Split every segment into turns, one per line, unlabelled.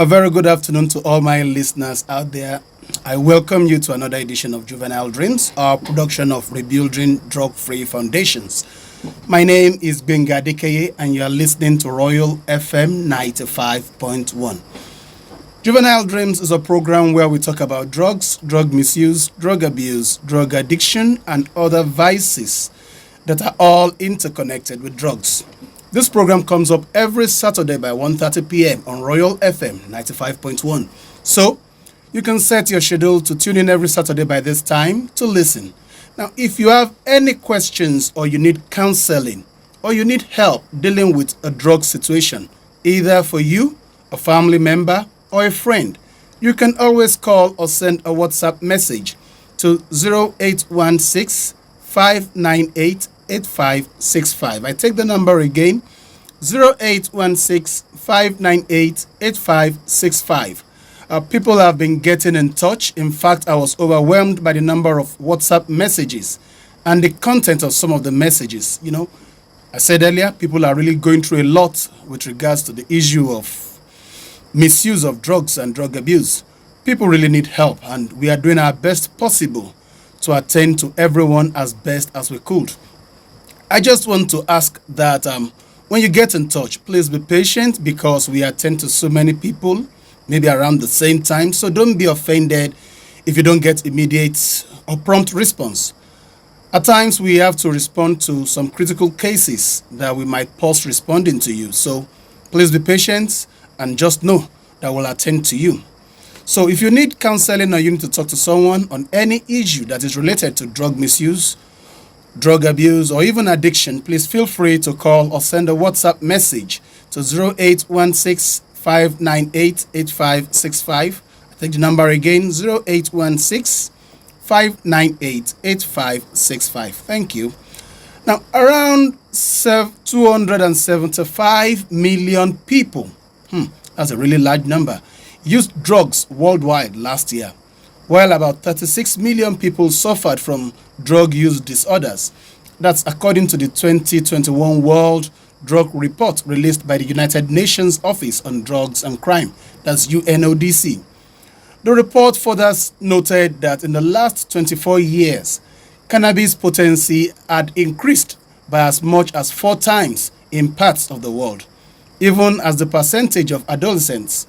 A very good afternoon to all my listeners out there. I welcome you to another edition of Juvenile Dreams, our production of Rebuilding Drug-Free Foundations. My name is Gbenga Adekeye, and you are listening to Royal FM 95.1. Juvenile Dreams is a program where we talk about drugs, drug misuse, drug abuse, drug addiction, and other vices that are all interconnected with drugs. This program comes up every Saturday by 1:30 p.m. on Royal FM 95.1. So, you can set your schedule to tune in every Saturday by this time to listen. Now, if you have any questions or you need counseling or you need help dealing with a drug situation, either for you, a family member, or a friend, you can always call or send a WhatsApp message to 0816 598 8565. I take the number again, 0816 598 8565. People have been getting in touch. In fact, I was overwhelmed by the number of WhatsApp messages and the content of some of the messages. I said earlier, people are really going through a lot with regards to the issue of misuse of drugs and drug abuse. People really need help, and we are doing our best possible to attend to everyone as best as we could. I just want to ask that when you get in touch, please be patient because we attend to so many people, maybe around the same time. So don't be offended if you don't get immediate or prompt response. At times, we have to respond to some critical cases that we might pause responding to you. So please be patient and just know that we'll attend to you. So if you need counseling or you need to talk to someone on any issue that is related to drug misuse, drug abuse, or even addiction, please feel free to call or send a WhatsApp message to 0816 598 8565. I take the number again, 0816 598 8565. Thank you. Now, around 275 million people, that's a really large number, used drugs worldwide last year, while about 36 million people suffered from drug use disorders. That's according to the 2021 World Drug Report released by the United Nations Office on Drugs and Crime, that's UNODC. The report further noted that in the last 24 years, cannabis potency had increased by as much as 4 times in parts of the world, even as the percentage of adolescents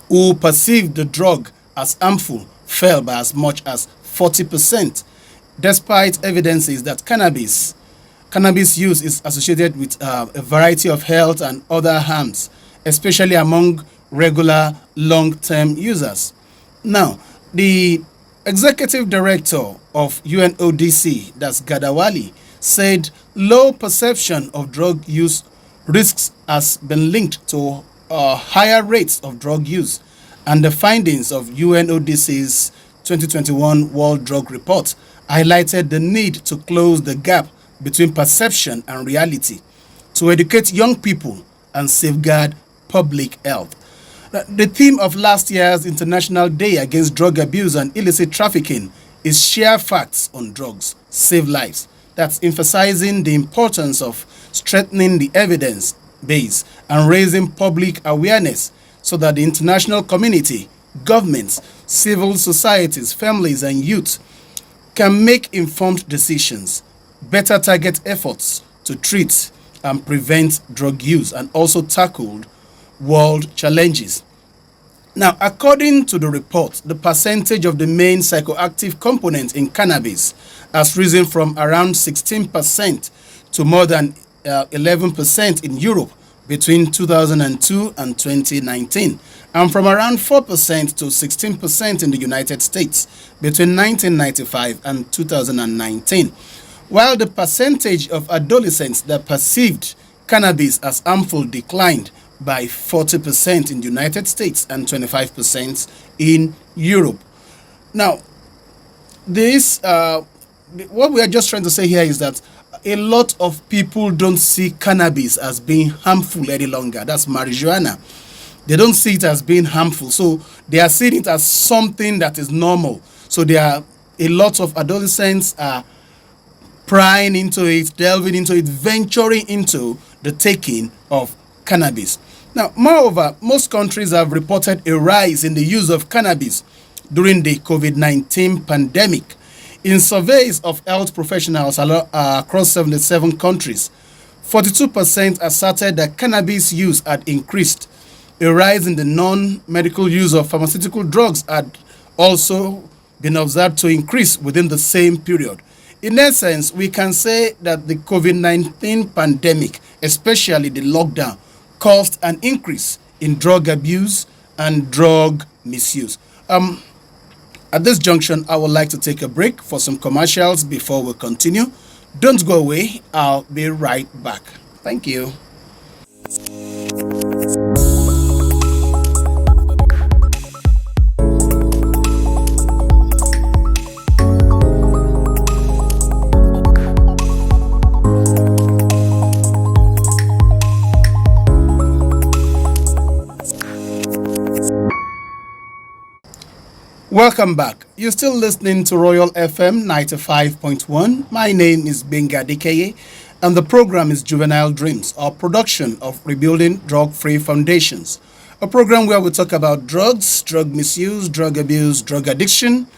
who perceived the drug as harmful fell by as much as 40%, despite evidences that cannabis use is associated with a variety of health and other harms, especially among regular long-term users. Now, the executive director of UNODC, that's Gadawali, said low perception of drug use risks has been linked to higher rates of drug use, and the findings of UNODC's 2021 World Drug Report highlighted the need to close the gap between perception and reality to educate young people and safeguard public health. The theme of last year's International Day Against Drug Abuse and Illicit Trafficking is Share Facts on Drugs, Save Lives. That's emphasizing the importance of strengthening the evidence base and raising public awareness so that the international community, governments, civil societies, families, and youth can make informed decisions, better target efforts to treat and prevent drug use, and also tackle world challenges. Now, according to the report, the percentage of the main psychoactive component in cannabis has risen from around 16% to more than 11% in Europe between 2002 and 2019, and from around 4% to 16% in the United States between 1995 and 2019, while the percentage of adolescents that perceived cannabis as harmful declined by 40% in the United States and 25% in Europe. Now, what we are just trying to say here is that a lot of people don't see cannabis as being harmful any longer. That's marijuana. They don't see it as being harmful. So they are seeing it as something that is normal. So there are a lot of adolescents are prying into it, delving into it, venturing into the taking of cannabis. Now, moreover, most countries have reported a rise in the use of cannabis during the COVID-19 pandemic. In surveys of health professionals across 77 countries, 42% asserted that cannabis use had increased. A rise in the non-medical use of pharmaceutical drugs had also been observed to increase within the same period. In essence, we can say that the COVID-19 pandemic, especially the lockdown, caused an increase in drug abuse and drug misuse. At this junction, I would like to take a break for some commercials before we continue. Don't go away. I'll be right back. Thank you. Welcome back. You're still listening to Royal FM 95.1. My name is Gbenga Adekeye, and the program is Juvenile Dreams, our production of Rebuilding Drug-Free Foundations, a program where we talk about drugs, drug misuse, drug abuse, drug addiction,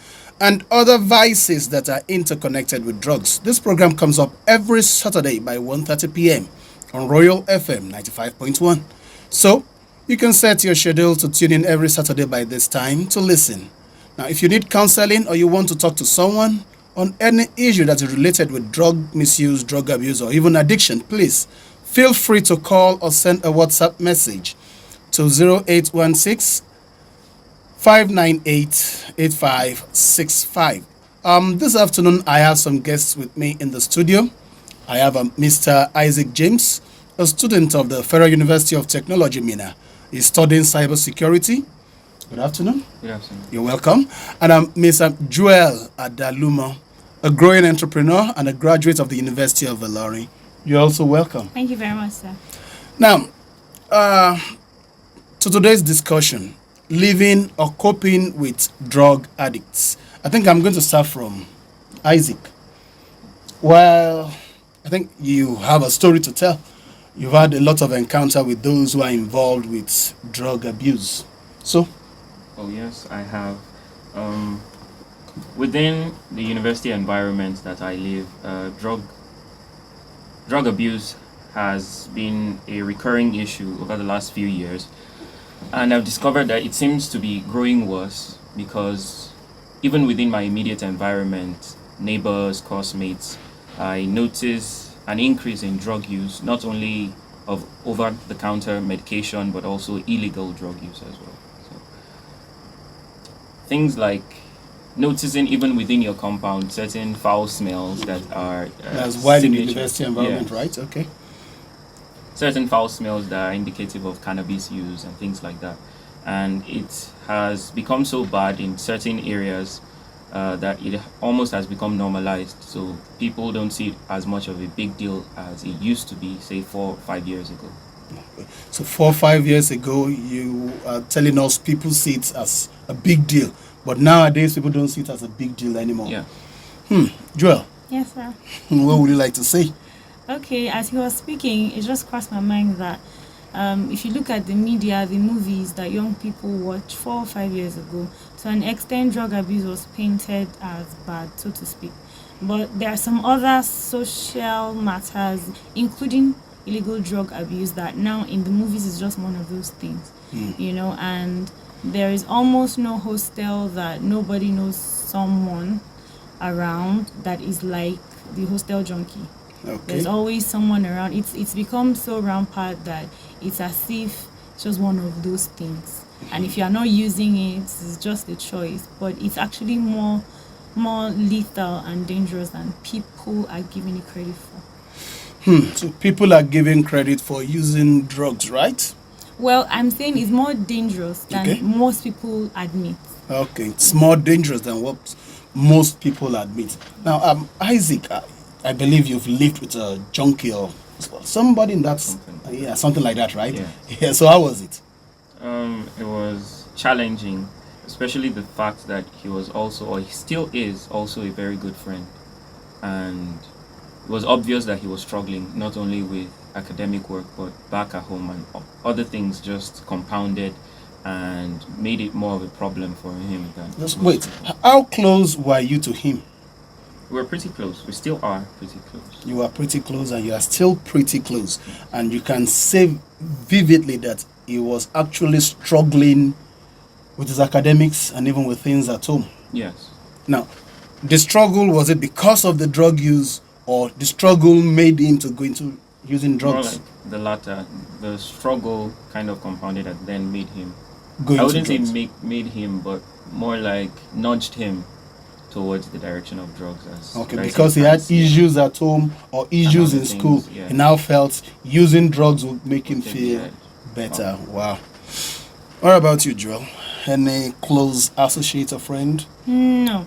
and other vices that are interconnected with drugs. This program comes up every Saturday by 1:30 p.m. on Royal FM 95.1. So, you can set your schedule to tune in every Saturday by this time to listen. Now, if you need counseling or you want to talk to someone on any issue that is related with drug misuse, drug abuse, or even addiction, please feel free to call or send a WhatsApp message to 0816 598 8565. This afternoon, I have some guests with me in the studio. I have Mr. Isaac James, a student of the Federal University of Technology, Mina. He's studying cybersecurity. Good afternoon.
Good afternoon.
You're welcome. And I'm Mr. Joel Adalumo, a growing entrepreneur and a graduate of the University of Ilorin. You're also welcome.
Thank you very much, sir.
Now, to today's discussion, living or coping with drug addicts. I think I'm going to start from Isaac. Well, I think you have a story to tell. You've had a lot of encounter with those who are involved with drug abuse. So,
Oh yes, I have. Within the university environment that I live, drug abuse has been a recurring issue over the last few years, and I've discovered that it seems to be growing worse because even within my immediate environment, neighbors, classmates, I notice an increase in drug use, not only of over-the-counter medication, but also illegal drug use as well. Things like noticing even within your compound certain foul smells that are
that's wide in the university environment,
yeah.
Right? Okay.
Certain foul smells that are indicative of cannabis use and things like that. And it has become so bad in certain areas that it almost has become normalized. So people don't see it as much of a big deal as it used to be, say 4 or 5 years ago.
So 4 or 5 years ago, you are telling us people see it as a big deal, but nowadays people don't see it as a big deal anymore.
Yeah.
Joel.
Yes, sir.
What would you like to say?
Okay, as he was speaking, it just crossed my mind that if you look at the media, the movies that young people watch 4 or 5 years ago, to an extent, drug abuse was painted as bad, so to speak. But there are some other social matters, including illegal drug abuse, that now in the movies is just one of those things, and there is almost no hostel that nobody knows someone around that is like the hostel junkie.
Okay.
There's always someone around. It's become so rampant that it's as if it's just one of those things. And if you are not using it, it's just a choice. But it's actually more lethal and dangerous than people are giving it credit for.
So people are giving credit for using drugs, right?
Well, I'm saying it's more dangerous than most people admit.
Okay, it's more dangerous than what most people admit. Now, Isaac, I believe you've lived with a junkie or somebody in that, something like that, right?
Yeah.
So how was it?
It was challenging, especially the fact that he was also, or he still is, also a very good friend, and it was obvious that he was struggling not only with academic work, but back at home, and other things just compounded and made it more of a problem for him than
Just
most
wait.
people.
How close were you to him?
We're pretty close. We still are pretty close.
You are pretty close, and you are still pretty close. And you can say vividly that he was actually struggling with his academics and even with things at home.
Yes.
Now, the struggle, was it because of the drug use, or the struggle made him to go into using
More
drugs?
like the latter. The struggle kind of compounded and then made him.
Go
I
into
wouldn't say
drugs.
made him, but more like nudged him towards the direction of drugs. As
Okay,
should I say,
because he had
fancy,
issues at home or issues
other
in school.
things, yeah.
He now felt using drugs would make him
Would take the
feel
edge.
better. Wow. What about you, Joel? Any close associate or friend?
No,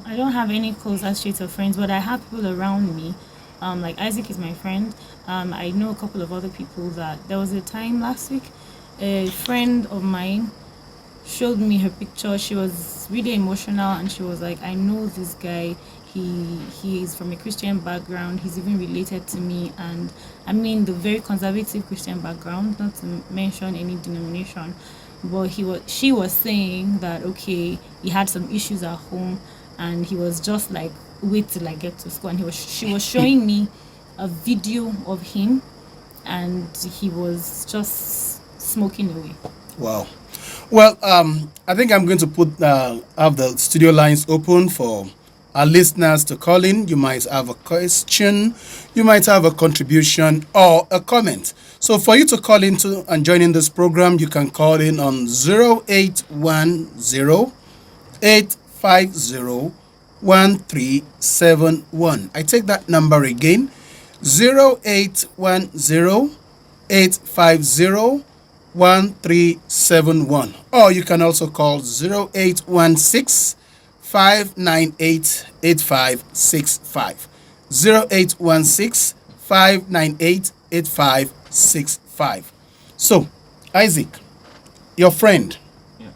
I don't have any close associates or friends, but I have people around me. Like Isaac is my friend. I know a couple of other people that there was a time last week, a friend of mine showed me her picture. She was really emotional and she was like, I know this guy. He is from a Christian background. He's even related to me, and I mean the very conservative Christian background, not to mention any denomination. But she was saying that okay, he had some issues at home, and he was just like, wait till I get to school. And she was showing me a video of him, and he was just smoking away.
Wow. Well, I think I'm going to have the studio lines open for our listeners to call in. You might have a question, you might have a contribution or a comment. So for you to call into and join in this program, you can call in on 0810-850-1371. I take that number again, 0810-850-1371. Or you can also call 0816 598 8565. 0816 598 8565. So, Isaac, your friend,
Yes.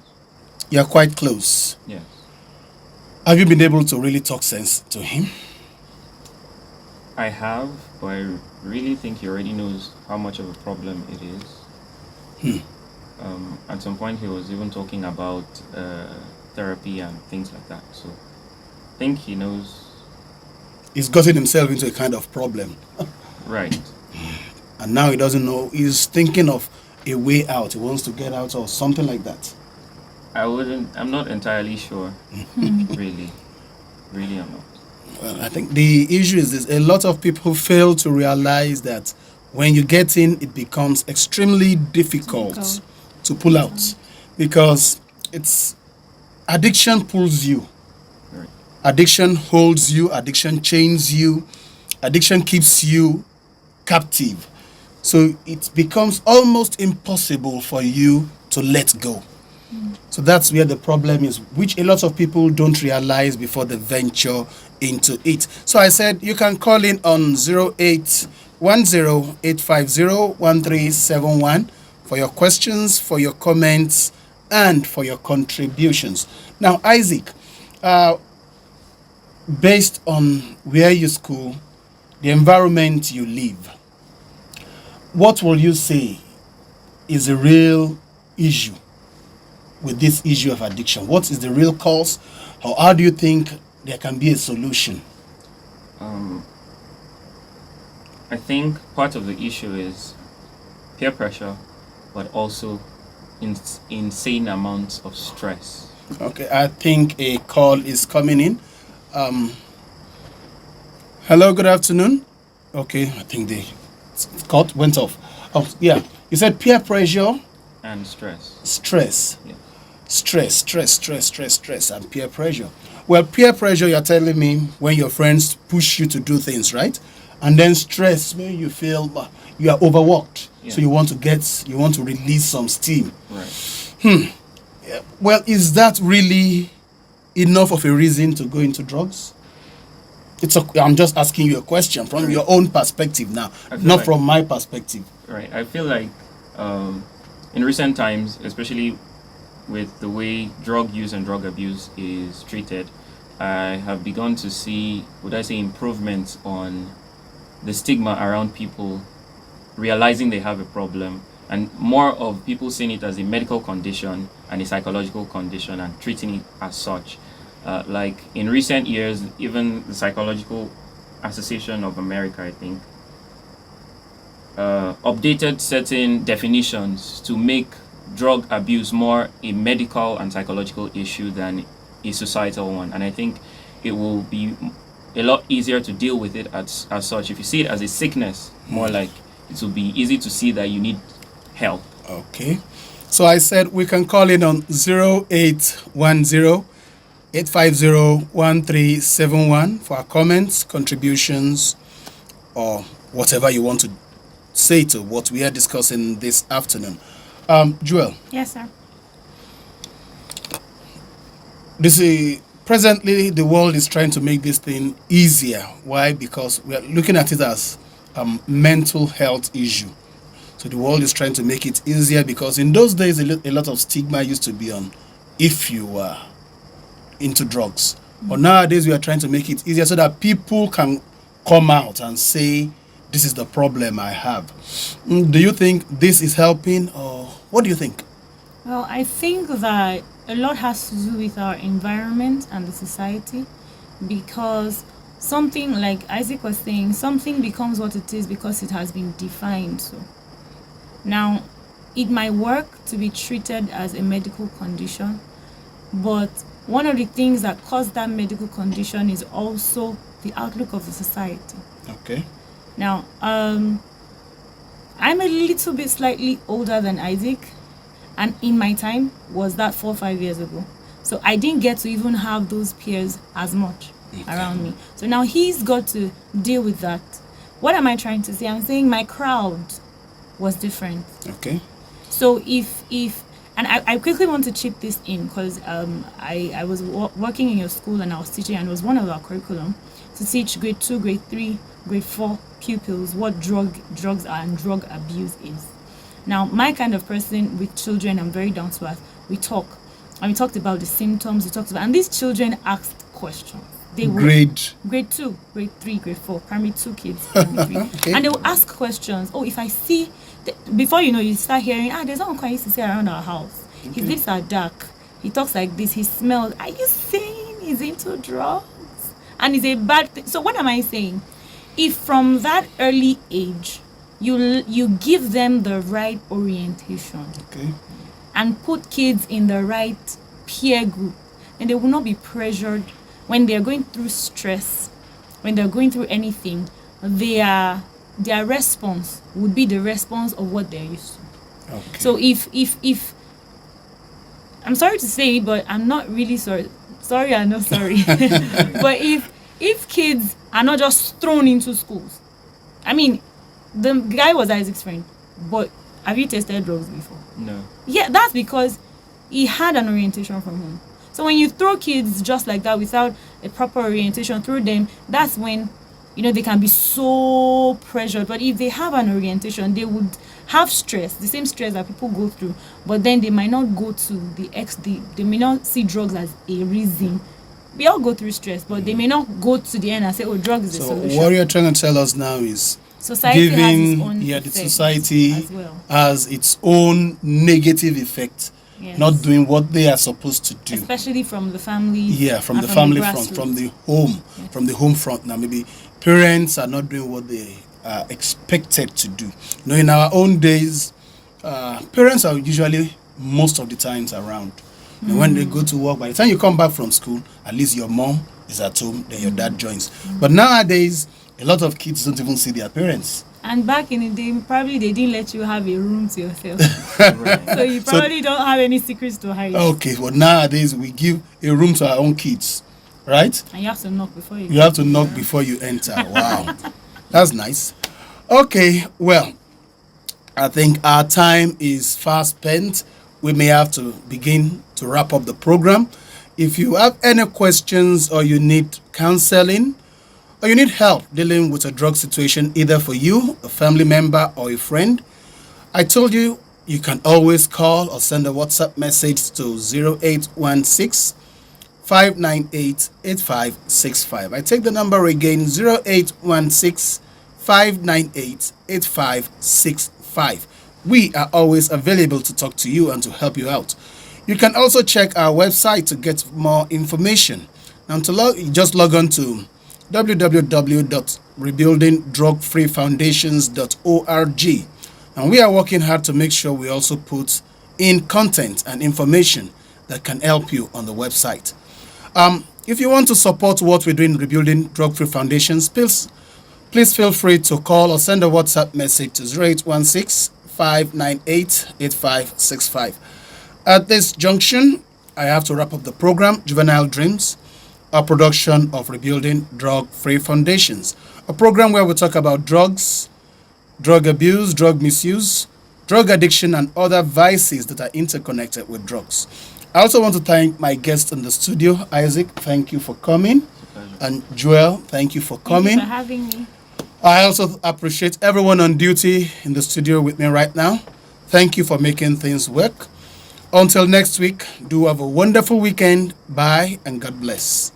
you're quite close.
Yes.
Have you been able to really talk sense to him?
I have, but I really think he already knows how much of a problem it is. At some point, he was even talking about therapy and things like that. So I think he knows.
He's gotten himself into a kind of problem.
Right.
And now he doesn't know. He's thinking of a way out. He wants to get out or something like that.
I'm not entirely sure. Really I'm not.
Well, I think the issue is this. A lot of people fail to realize that when you get in, it becomes extremely difficult to pull out, because it's addiction pulls you.
Right.
Addiction holds you. Addiction chains you. Addiction keeps you captive. So it becomes almost impossible for you to let go. So that's where the problem is, which a lot of people don't realize before they venture into it. So I said you can call in on 0810-850-1371 for your questions, for your comments, and for your contributions. Now, Isaac, based on where you school, the environment you live, what will you say is a real issue with this issue of addiction? What is the real cause, or how do you think there can be a solution?
I think part of the issue is peer pressure, but also insane amounts of stress.
Okay, I think a call is coming in. Hello, good afternoon. Okay, I think the call went off. Oh, yeah, you said peer pressure,
And stress.
stress.
Yeah.
Stress, and peer pressure. Well, peer pressure, you're telling me when your friends push you to do things, right? And then stress, when you feel you are overworked,
Yeah.
so you want to release some steam.
Right.
Yeah. Well, is that really enough of a reason to go into drugs? I'm just asking you a question from your own perspective now,
I feel
not
like-
from my perspective.
Right. I feel like in recent times, especially with the way drug use and drug abuse is treated, I have begun to see, would I say, improvements on the stigma around people realizing they have a problem, and more of people seeing it as a medical condition and a psychological condition and treating it as such. Like in recent years, even the Psychological Association of America, I think, updated certain definitions to make drug abuse more a medical and psychological issue than a societal one. And I think it will be a lot easier to deal with it as such. If you see it as a sickness, more like it will be easy to see that you need help.
Okay. So I said we can call in on 0810 850-1371 for our comments, contributions, or whatever you want to say to what we are discussing this afternoon. Joel.
Yes, sir.
Presently, the world is trying to make this thing easier. Why? Because we are looking at it as a mental health issue. So the world is trying to make it easier because in those days, a lot of stigma used to be on if you were into drugs. But nowadays, we are trying to make it easier so that people can come out and say, this is the problem I have. Do you think this is helping, or what do you think?
Well, I think that a lot has to do with our environment and the society, because something, like Isaac was saying, something becomes what it is because it has been defined. So now it might work to be treated as a medical condition, but one of the things that cause that medical condition is also the outlook of the society.
Okay.
Now, I'm a little bit slightly older than Isaac, and in my time was that 4 or 5 years ago. So I didn't get to even have those peers as much around me. So now he's got to deal with that. What am I trying to say? I'm saying my crowd was different.
Okay.
So if and I quickly want to chip this in because I was working in your school and I was teaching, and it was one of our curriculum to teach grade 2, grade 3, grade 4 pupils what drugs are and drug abuse is. Now, my kind of person with children, I'm very down to earth. We talk, and we talked about the symptoms. And these children asked questions. They were grade 2, grade 3, grade 4, primary 2 kids, primary 3. Okay. And they will ask questions. Oh, if I see, before you know, you start hearing, there's someone I used to say around our house. Okay. His lips are dark. He talks like this. He smells. Are you saying he's into drugs? And it's a bad thing. So what am I saying? If from that early age, you give them the right orientation, okay, and put kids in the right peer group, and they will not be pressured when they're going through stress, when they're going through anything. Their response would be the response of what they're used to. Okay. So if I'm sorry to say, but I'm not really sorry. Sorry, I'm not sorry. But if kids are not just thrown into schools, I mean, the guy was Isaac's friend, but have you tested drugs before?
No.
Yeah, that's because he had an orientation from home. So when you throw kids just like that without a proper orientation through them, that's when, they can be so pressured. But if they have an orientation, they would have stress, the same stress that people go through, but then they might not go to they may not see drugs as a reason. We all go through stress, but they may not go to the end and say, drugs is the solution.
So what you're trying to tell us now is
society
giving,
has its own
the society
as well.
Has its own negative effect. Yes. Not doing what they are supposed to do,
especially from the family.
Yeah, from the family front, from the home, from the home front. Now maybe parents are not doing what they are expected to do. In our own days, parents are usually most of the times around. When they go to work, by the time you come back from school, at least your mom is at home, then your dad joins. But nowadays, a lot of kids don't even see their parents.
And back in the day, probably they didn't let you have a room to yourself. So you probably don't have any secrets to hide.
Okay, well nowadays we give a room to our own kids, right?
And you have to knock before you
have to knock before you enter. Wow. That's nice. Okay, well, I think our time is fast spent. We may have to begin to wrap up the program. If you have any questions or you need counseling, or you need help dealing with a drug situation, either for you, a family member, or a friend, I told you, you can always call or send a WhatsApp message to 0816 598 8565. I take the number again, 0816 598-8565. We are always available to talk to you and to help you out. You can also check our website to get more information. And just log on to www.rebuildingdrugfreefoundations.org. And we are working hard to make sure we also put in content and information that can help you on the website. If you want to support what we're doing Rebuilding Drug-Free Foundations, please feel free to call or send a WhatsApp message to 0816-598-8565. At this junction, I have to wrap up the program, Juvenile Dreams, a production of Rebuilding Drug-Free Foundations, a program where we talk about drugs, drug abuse, drug misuse, drug addiction, and other vices that are interconnected with drugs. I also want to thank my guests in the studio. Isaac, thank you for coming. And Joel, thank you for coming.
Thank you for having me.
I also appreciate everyone on duty in the studio with me right now. Thank you for making things work. Until next week, do have a wonderful weekend. Bye and God bless.